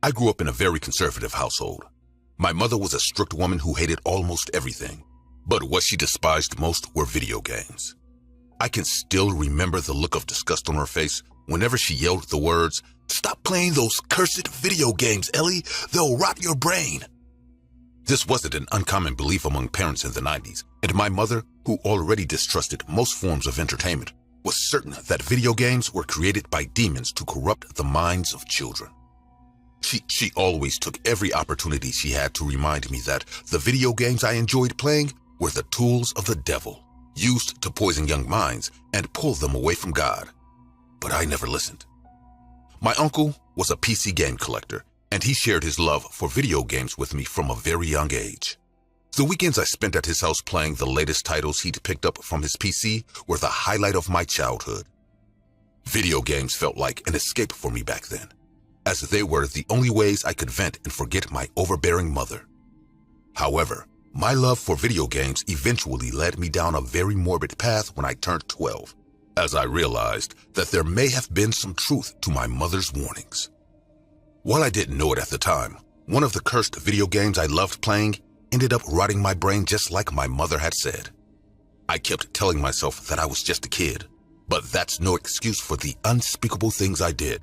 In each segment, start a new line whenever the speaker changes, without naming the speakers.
I grew up in a very conservative household. My mother was a strict woman who hated almost everything, but what she despised most were video games. I can still remember the look of disgust on her face whenever she yelled the words, "Stop playing those cursed video games, Ellie. They'll rot your brain." This wasn't an uncommon belief among parents in the 90s, and my mother, who already distrusted most forms of entertainment, was certain that video games were created by demons to corrupt the minds of children. She always took every opportunity she had to remind me that the video games I enjoyed playing were the tools of the devil, used to poison young minds and pull them away from God. But I never listened. My uncle was a PC game collector, and he shared his love for video games with me from a very young age. The weekends I spent at his house playing the latest titles he'd picked up from his PC were the highlight of my childhood. Video games felt like an escape for me back then, as they were the only ways I could vent and forget my overbearing mother. However, my love for video games eventually led me down a very morbid path when I turned 12, as I realized that there may have been some truth to my mother's warnings. While I didn't know it at the time, one of the cursed video games I loved playing ended up rotting my brain just like my mother had said. I kept telling myself that I was just a kid, but that's no excuse for the unspeakable things I did.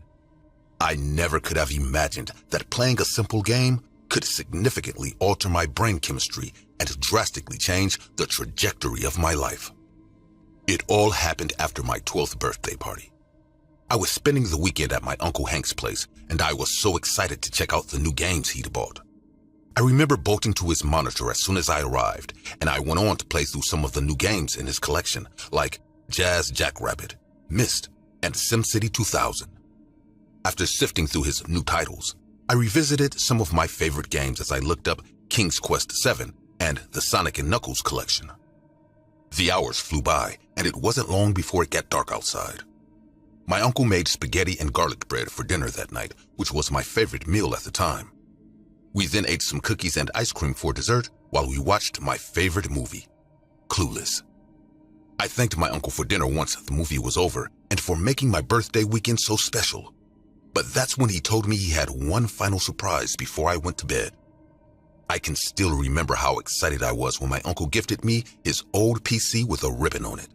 I never could have imagined that playing a simple game could significantly alter my brain chemistry and drastically change the trajectory of my life. It all happened after my 12th birthday party. I was spending the weekend at my Uncle Hank's place, and I was so excited to check out the new games he'd bought. I remember bolting to his monitor as soon as I arrived, and I went on to play through some of the new games in his collection, like Jazz Jackrabbit, Myst, and SimCity 2000. After sifting through his new titles, I revisited some of my favorite games as I looked up King's Quest VII and the Sonic & Knuckles collection. The hours flew by, and it wasn't long before it got dark outside. My uncle made spaghetti and garlic bread for dinner that night, which was my favorite meal at the time. We then ate some cookies and ice cream for dessert while we watched my favorite movie, Clueless. I thanked my uncle for dinner once the movie was over and for making my birthday weekend so special. But that's when he told me he had one final surprise before I went to bed. I can still remember how excited I was when my uncle gifted me his old PC with a ribbon on it.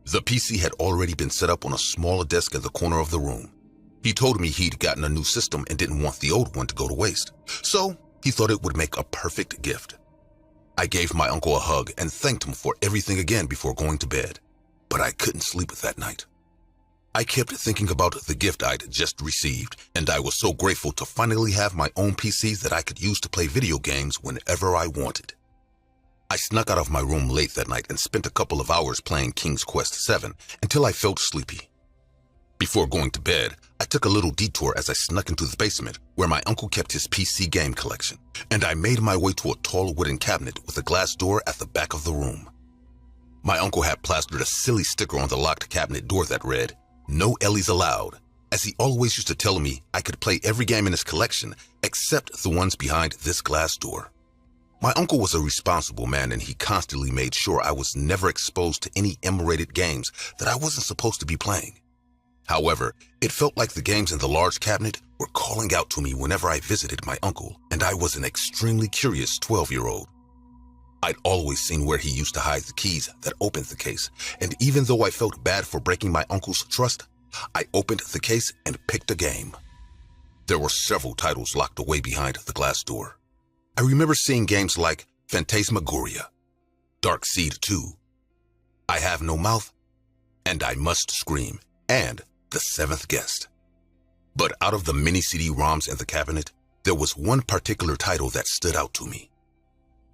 The PC had already been set up on a smaller desk in the corner of the room. He told me he'd gotten a new system and didn't want the old one to go to waste, so he thought it would make a perfect gift. I gave my uncle a hug and thanked him for everything again before going to bed, but I couldn't sleep that night. I kept thinking about the gift I'd just received, and I was so grateful to finally have my own PC that I could use to play video games whenever I wanted. I snuck out of my room late that night and spent a couple of hours playing King's Quest VII until I felt sleepy. Before going to bed, I took a little detour as I snuck into the basement where my uncle kept his PC game collection, and I made my way to a tall wooden cabinet with a glass door at the back of the room. My uncle had plastered a silly sticker on the locked cabinet door that read, "No Ellies allowed," as he always used to tell me I could play every game in his collection except the ones behind this glass door. My uncle was a responsible man, and he constantly made sure I was never exposed to any M-rated games that I wasn't supposed to be playing. However, it felt like the games in the large cabinet were calling out to me whenever I visited my uncle, and I was an extremely curious 12-year-old. I'd always seen where he used to hide the keys that opened the case, and even though I felt bad for breaking my uncle's trust, I opened the case and picked a game. There were several titles locked away behind the glass door. I remember seeing games like Phantasmagoria, Dark Seed 2, I Have No Mouth, and I Must Scream, and The Seventh Guest. But out of the many CD-ROMs in the cabinet, there was one particular title that stood out to me.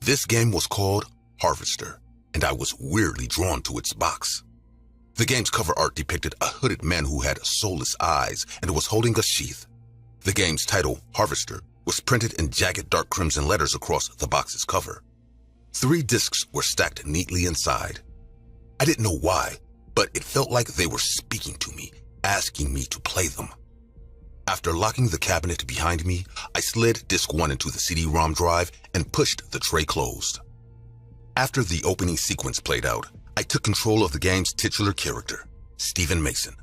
This game was called Harvester, and I was weirdly drawn to its box. The game's cover art depicted a hooded man who had soulless eyes and was holding a sheath. The game's title, Harvester, was printed in jagged dark crimson letters across the box's cover. 3 discs were stacked neatly inside. I didn't know why, but it felt like they were speaking to me, asking me to play them. After locking the cabinet behind me, I slid disc 1 into the CD-ROM drive and pushed the tray closed. After the opening sequence played out, I took control of the game's titular character, Stephen Mason.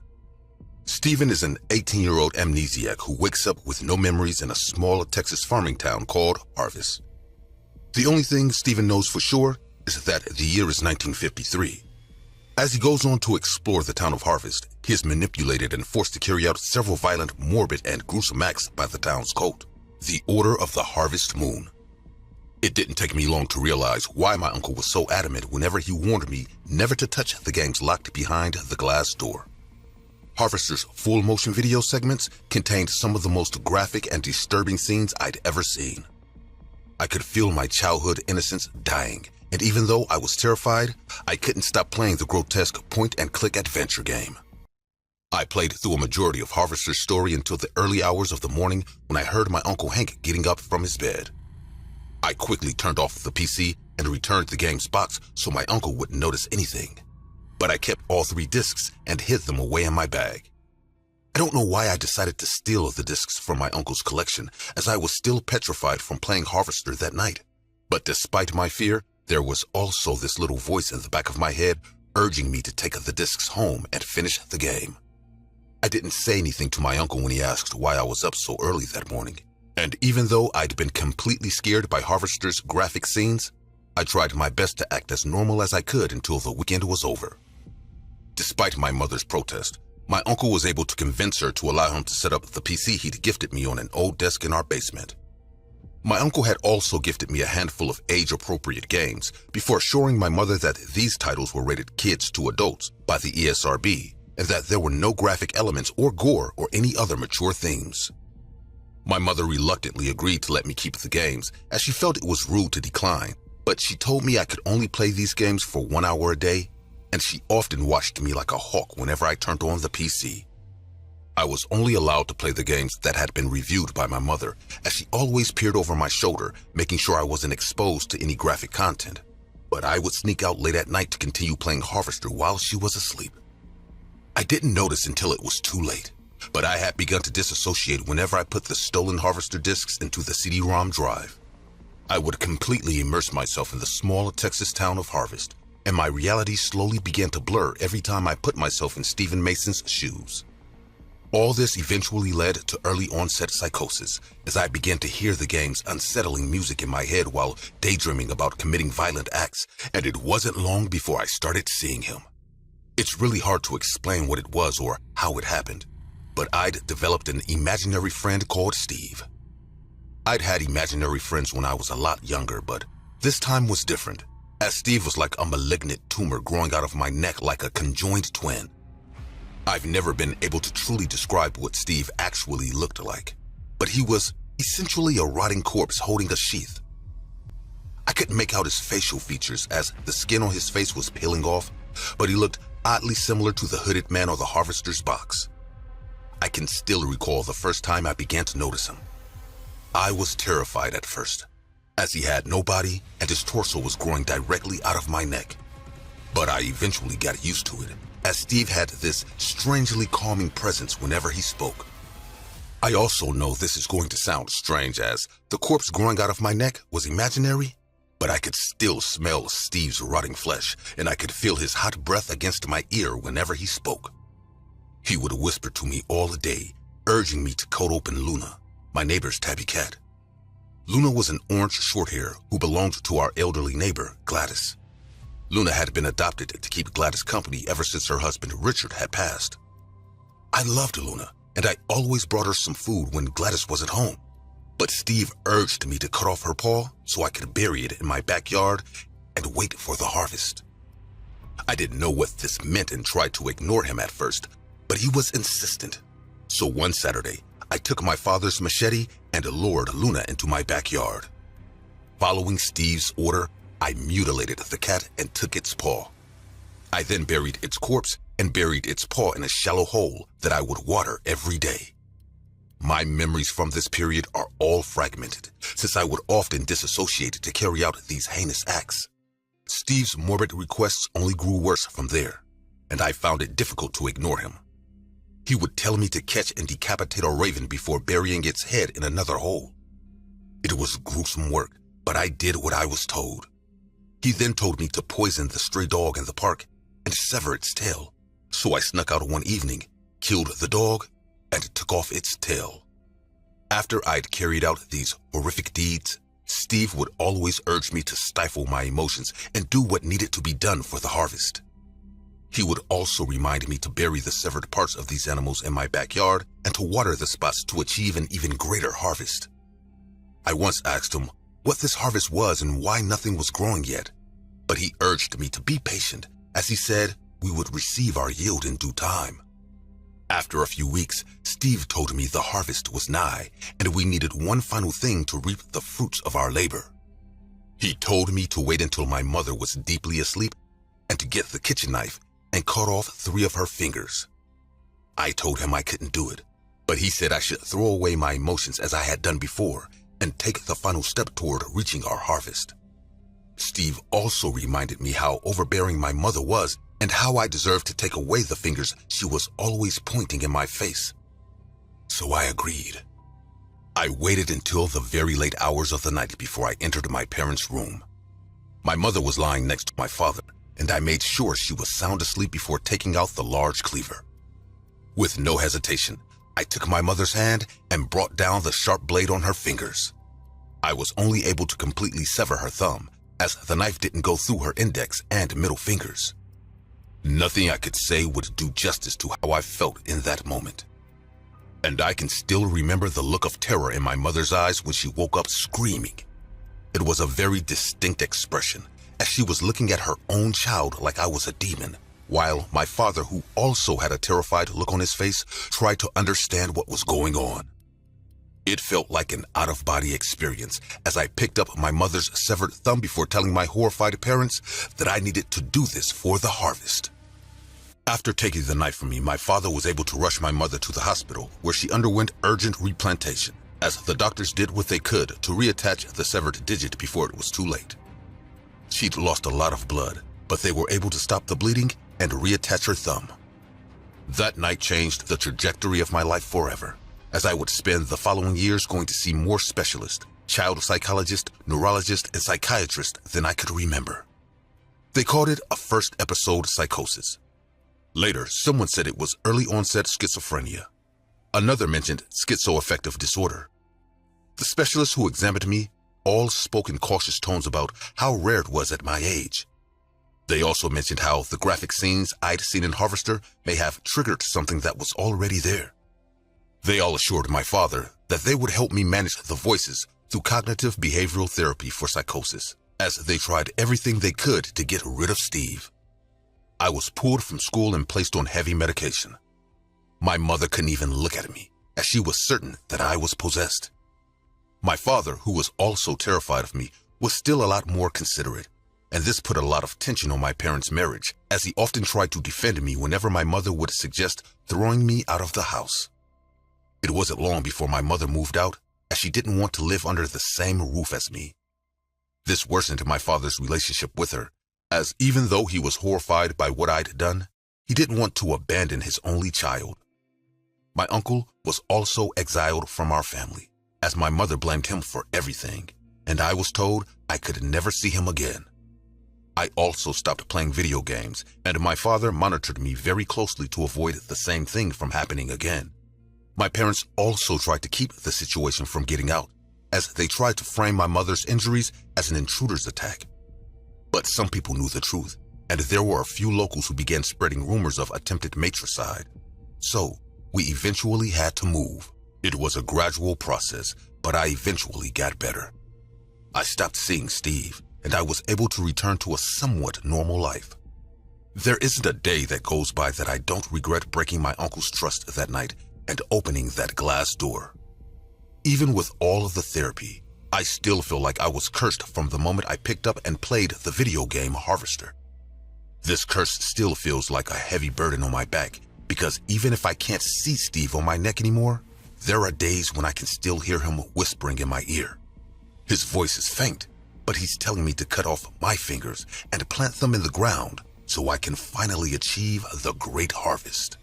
Stephen is an 18-year-old amnesiac who wakes up with no memories in a small Texas farming town called Harvest. The only thing Stephen knows for sure is that the year is 1953. As he goes on to explore the town of Harvest, he is manipulated and forced to carry out several violent, morbid, and gruesome acts by the town's cult, the Order of the Harvest Moon. It didn't take me long to realize why my uncle was so adamant whenever he warned me never to touch the games locked behind the glass door. Harvester's full-motion video segments contained some of the most graphic and disturbing scenes I'd ever seen. I could feel my childhood innocence dying, and even though I was terrified, I couldn't stop playing the grotesque point-and-click adventure game. I played through a majority of Harvester's story until the early hours of the morning when I heard my Uncle Hank getting up from his bed. I quickly turned off the PC and returned the game's box so my uncle wouldn't notice anything. But I kept all 3 discs and hid them away in my bag. I don't know why I decided to steal the discs from my uncle's collection, as I was still petrified from playing Harvester that night. But despite my fear, there was also this little voice in the back of my head urging me to take the discs home and finish the game. I didn't say anything to my uncle when he asked why I was up so early that morning. And even though I'd been completely scared by Harvester's graphic scenes, I tried my best to act as normal as I could until the weekend was over. Despite my mother's protest, my uncle was able to convince her to allow him to set up the PC he'd gifted me on an old desk in our basement. My uncle had also gifted me a handful of age-appropriate games before assuring my mother that these titles were rated kids to adults by the ESRB and that there were no graphic elements or gore or any other mature themes. My mother reluctantly agreed to let me keep the games as she felt it was rude to decline, but she told me I could only play these games for 1 hour a day, and she often watched me like a hawk whenever I turned on the PC. I was only allowed to play the games that had been reviewed by my mother, as she always peered over my shoulder, making sure I wasn't exposed to any graphic content. But I would sneak out late at night to continue playing Harvester while she was asleep. I didn't notice until it was too late, but I had begun to disassociate whenever I put the stolen Harvester discs into the CD-ROM drive. I would completely immerse myself in the small Texas town of Harvest, and my reality slowly began to blur every time I put myself in Stephen Mason's shoes. All this eventually led to early onset psychosis, as I began to hear the game's unsettling music in my head while daydreaming about committing violent acts, and it wasn't long before I started seeing him. It's really hard to explain what it was or how it happened, but I'd developed an imaginary friend called Steve. I'd had imaginary friends when I was a lot younger, but this time was different, as Steve was like a malignant tumor growing out of my neck like a conjoined twin. I've never been able to truly describe what Steve actually looked like, but he was essentially a rotting corpse holding a sheath. I couldn't make out his facial features as the skin on his face was peeling off, but he looked oddly similar to the hooded man on the Harvester's box. I can still recall the first time I began to notice him. I was terrified at first, as he had no body and his torso was growing directly out of my neck. But I eventually got used to it, as Steve had this strangely calming presence whenever he spoke. I also know this is going to sound strange, as the corpse growing out of my neck was imaginary, but I could still smell Steve's rotting flesh, and I could feel his hot breath against my ear whenever he spoke. He would whisper to me all day, urging me to cut open Luna, my neighbor's tabby cat. Luna was an orange shorthair who belonged to our elderly neighbor, Gladys. Luna had been adopted to keep Gladys company ever since her husband Richard had passed. I loved Luna, and I always brought her some food when Gladys wasn't home. But Steve urged me to cut off her paw so I could bury it in my backyard and wait for the harvest. I didn't know what this meant and tried to ignore him at first, but he was insistent. So one Saturday, I took my father's machete and lured Luna into my backyard. Following Steve's order, I mutilated the cat and took its paw. I then buried its corpse and buried its paw in a shallow hole that I would water every day. My memories from this period are all fragmented, since I would often disassociate to carry out these heinous acts. Steve's morbid requests only grew worse from there, and I found it difficult to ignore him. He would tell me to catch and decapitate a raven before burying its head in another hole. It was gruesome work, but I did what I was told. He then told me to poison the stray dog in the park and sever its tail, so I snuck out one evening, killed the dog, and took off its tail. After I'd carried out these horrific deeds, Steve would always urge me to stifle my emotions and do what needed to be done for the harvest. He would also remind me to bury the severed parts of these animals in my backyard and to water the spots to achieve an even greater harvest. I once asked him what this harvest was and why nothing was growing yet, but he urged me to be patient, as he said we would receive our yield in due time. After a few weeks, Steve told me the harvest was nigh and we needed one final thing to reap the fruits of our labor. He told me to wait until my mother was deeply asleep and to get the kitchen knife and cut off 3 of her fingers. I told him I couldn't do it, but he said I should throw away my emotions as I had done before and take the final step toward reaching our harvest. Steve also reminded me how overbearing my mother was and how I deserved to take away the fingers she was always pointing in my face. So I agreed. I waited until the very late hours of the night before I entered my parents' room. My mother was lying next to my father, and I made sure she was sound asleep before taking out the large cleaver. With no hesitation, I took my mother's hand and brought down the sharp blade on her fingers. I was only able to completely sever her thumb, as the knife didn't go through her index and middle fingers. Nothing I could say would do justice to how I felt in that moment. And I can still remember the look of terror in my mother's eyes when she woke up screaming. It was a very distinct expression, as she was looking at her own child like I was a demon, while my father, who also had a terrified look on his face, tried to understand what was going on. It felt like an out-of-body experience as I picked up my mother's severed thumb before telling my horrified parents that I needed to do this for the harvest. After taking the knife from me, my father was able to rush my mother to the hospital, where she underwent urgent replantation, as the doctors did what they could to reattach the severed digit before it was too late. She'd lost a lot of blood, but they were able to stop the bleeding and reattach her thumb. That night changed the trajectory of my life forever, as I would spend the following years going to see more specialists, child psychologists, neurologists, and psychiatrists than I could remember. They called it a first episode psychosis. Later, someone said it was early onset schizophrenia. Another mentioned schizoaffective disorder. The specialists who examined me all spoke in cautious tones about how rare it was at my age. They also mentioned how the graphic scenes I'd seen in Harvester may have triggered something that was already there. They all assured my father that they would help me manage the voices through cognitive behavioral therapy for psychosis, as they tried everything they could to get rid of Steve. I was pulled from school and placed on heavy medication. My mother couldn't even look at me, as she was certain that I was possessed. My father, who was also terrified of me, was still a lot more considerate, and this put a lot of tension on my parents' marriage, as he often tried to defend me whenever my mother would suggest throwing me out of the house. It wasn't long before my mother moved out, as she didn't want to live under the same roof as me. This worsened my father's relationship with her, as even though he was horrified by what I'd done, he didn't want to abandon his only child. My uncle was also exiled from our family, as my mother blamed him for everything, and I was told I could never see him again. I also stopped playing video games, and my father monitored me very closely to avoid the same thing from happening again. My parents also tried to keep the situation from getting out, as they tried to frame my mother's injuries as an intruder's attack. But some people knew the truth, and there were a few locals who began spreading rumors of attempted matricide. So, we eventually had to move. It was a gradual process, but I eventually got better. I stopped seeing Steve, and I was able to return to a somewhat normal life. There isn't a day that goes by that I don't regret breaking my uncle's trust that night and opening that glass door. Even with all of the therapy, I still feel like I was cursed from the moment I picked up and played the video game Harvester. This curse still feels like a heavy burden on my back, because even if I can't see Steve on my neck anymore, there are days when I can still hear him whispering in my ear. His voice is faint, but he's telling me to cut off my fingers and plant them in the ground so I can finally achieve the great harvest.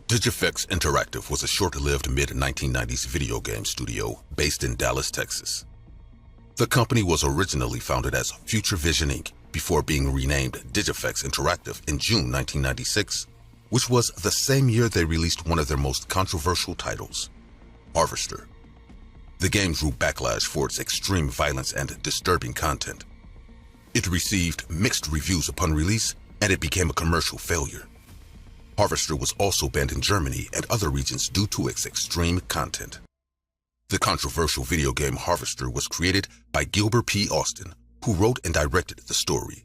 Digifex Interactive was a short-lived mid-1990s video game studio based in Dallas, Texas. The company was originally founded as Future Vision Inc. before being renamed Digifex Interactive in June 1996, which was the same year they released one of their most controversial titles, Harvester. The game drew backlash for its extreme violence and disturbing content. It received mixed reviews upon release, and it became a commercial failure. Harvester was also banned in Germany and other regions due to its extreme content. The controversial video game Harvester was created by Gilbert P. Austin, who wrote and directed the story.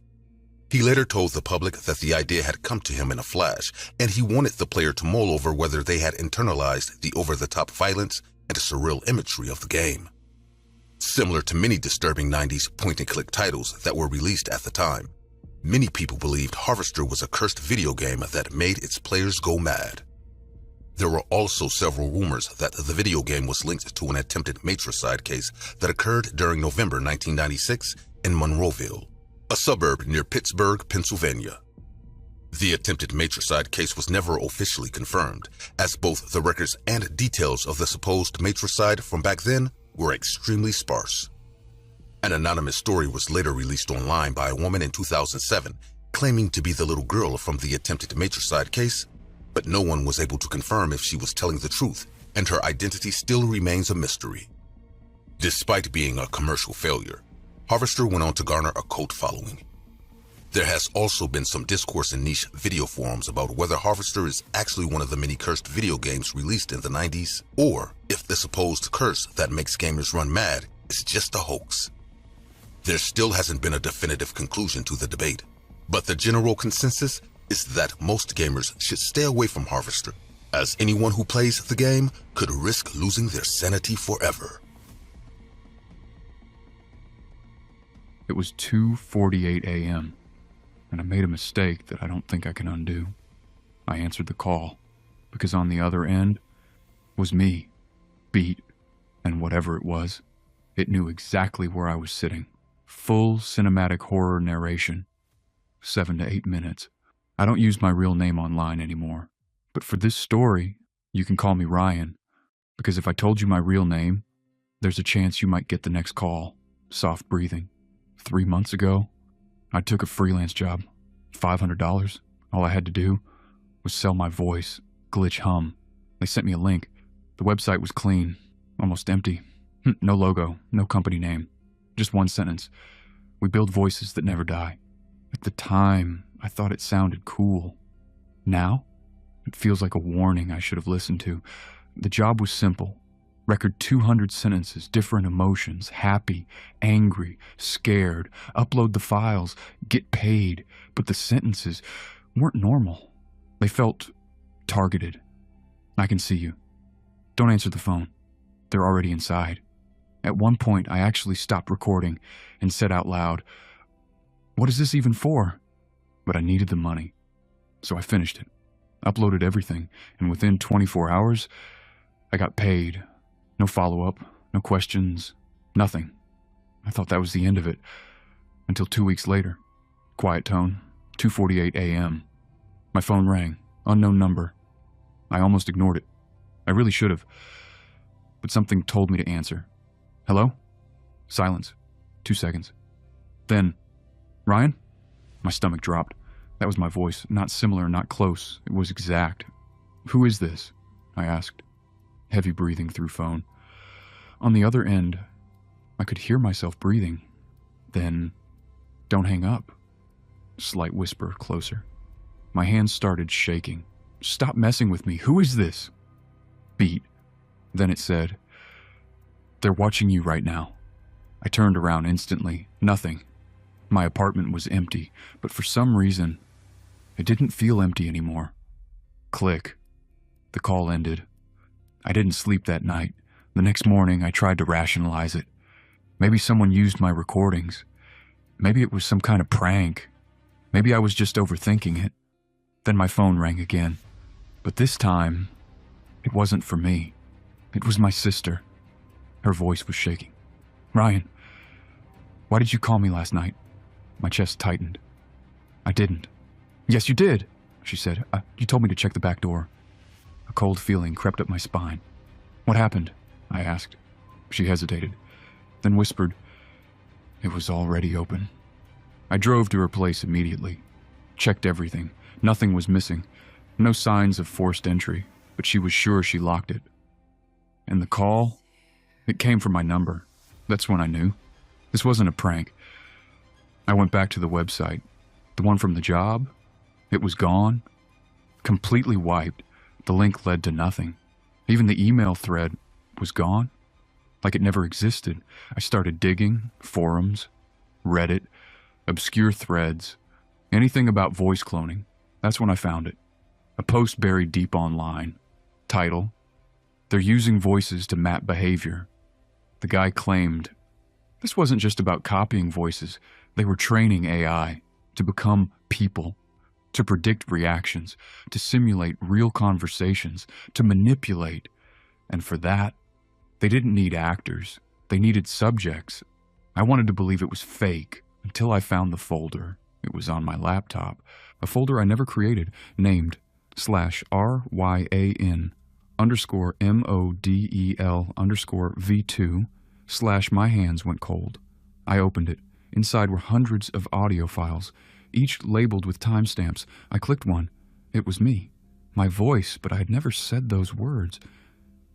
He later told the public that the idea had come to him in a flash, and he wanted the player to mull over whether they had internalized the over-the-top violence and surreal imagery of the game. Similar to many disturbing 90s point-and-click titles that were released at the time, many people believed Harvester was a cursed video game that made its players go mad. There were also several rumors that the video game was linked to an attempted matricide case that occurred during November 1996 in Monroeville, a suburb near Pittsburgh, Pennsylvania. The attempted matricide case was never officially confirmed, as both the records and details of the supposed matricide from back then were extremely sparse. An anonymous story was later released online by a woman in 2007, claiming to be the little girl from the attempted matricide case, but no one was able to confirm if she was telling the truth, and her identity still remains a mystery. Despite being a commercial failure, Harvester went on to garner a cult following. There has also been some discourse in niche video forums about whether Harvester is actually one of the many cursed video games released in the 90s, or if the supposed curse that makes gamers run mad is just a hoax. There still hasn't been a definitive conclusion to the debate, but the general consensus is that most gamers should stay away from Harvester, as anyone who plays the game could risk losing their sanity forever.
It was 2:48 a.m., and I made a mistake that I don't think I can undo. I answered the call, because on the other end was me, beat, and whatever it was. It knew exactly where I was sitting. Full cinematic horror narration. 7 to 8 minutes. I don't use my real name online anymore, but for this story, you can call me Ryan, because if I told you my real name, there's a chance you might get the next call. Soft breathing. 3 months ago, I took a freelance job, $500. All I had to do was sell my voice, glitch hum. They sent me a link. The website was clean, almost empty. No logo, no company name. Just one sentence. We build voices that never die. At the time, I thought it sounded cool. Now, it feels like a warning I should have listened to. The job was simple. Record 200 sentences, different emotions, happy, angry, scared, upload the files, get paid. But the sentences weren't normal. They felt targeted. I can see you. Don't answer the phone. They're already inside. At one point, I actually stopped recording and said out loud, "What is this even for?" But I needed the money. So I finished it, uploaded everything, and within 24 hours, I got paid. No follow-up, no questions, nothing. I thought that was the end of it, until 2 weeks later. Quiet tone, 2:48 a.m. My phone rang, unknown number. I almost ignored it. I really should have, but something told me to answer. Hello? Silence. 2 seconds. Then, Ryan? My stomach dropped. That was my voice, not similar, not close. It was exact. Who is this? I asked. Heavy breathing through phone. On the other end, I could hear myself breathing. Then, don't hang up. Slight whisper closer. My hands started shaking. Stop messing with me. Who is this? Beat. Then it said, "They're watching you right now." I turned around instantly. Nothing. My apartment was empty, but for some reason, it didn't feel empty anymore. Click. The call ended. I didn't sleep that night. The next morning, I tried to rationalize it. Maybe someone used my recordings. Maybe it was some kind of prank. Maybe I was just overthinking it. Then my phone rang again. But this time, it wasn't for me. It was my sister. Her voice was shaking. "Ryan, why did you call me last night?" My chest tightened. "I didn't." "Yes, you did," she said. You told me to check the back door." A cold feeling crept up my spine. "What happened?" I asked. She hesitated, then whispered, "It was already open." I drove to her place immediately. Checked everything. Nothing was missing. No signs of forced entry, but she was sure she locked it. And the call, it came from my number. That's when I knew. This wasn't a prank. I went back to the website. The one from the job, it was gone. Completely wiped. The link led to nothing. Even the email thread was gone. Like it never existed. I started digging, forums, Reddit, obscure threads, anything about voice cloning. That's when I found it. A post buried deep online. Title: They're using voices to map behavior. The guy claimed this wasn't just about copying voices. They were training AI to become people, to predict reactions, to simulate real conversations, to manipulate. And for that, they didn't need actors. They needed subjects. I wanted to believe it was fake until I found the folder. It was on my laptop. A folder I never created, named /RYAN_MODEL_V2 / my hands went cold. I opened it. Inside were hundreds of audio files, each labeled with timestamps. I clicked one. It was me. My voice, but I had never said those words.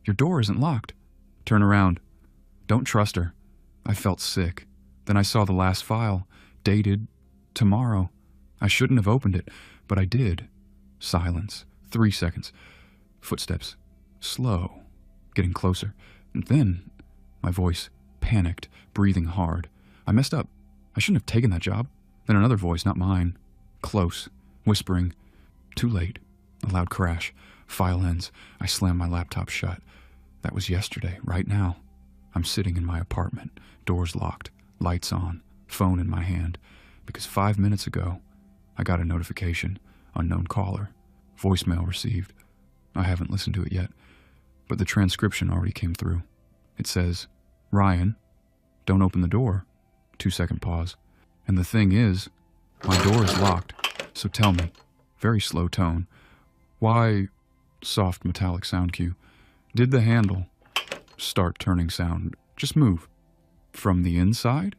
Your door isn't locked. Turn around. Don't trust her. I felt sick. Then I saw the last file, dated tomorrow. I shouldn't have opened it, but I did. Silence. 3 seconds. Footsteps. Slow. Getting closer. And then, my voice, panicked, breathing hard. I messed up. I shouldn't have taken that job. Then another voice, not mine. Close. Whispering. Too late. A loud crash. File ends. I slam my laptop shut. That was yesterday, right now. I'm sitting in my apartment. Doors locked. Lights on. Phone in my hand. Because 5 minutes ago, I got a notification. Unknown caller. Voicemail received. I haven't listened to it yet, but the transcription already came through. It says, Ryan, don't open the door. 2-second pause. And the thing is, my door is locked. So tell me, very slow tone, why, soft metallic sound cue, did the handle start turning sound just move? From the inside?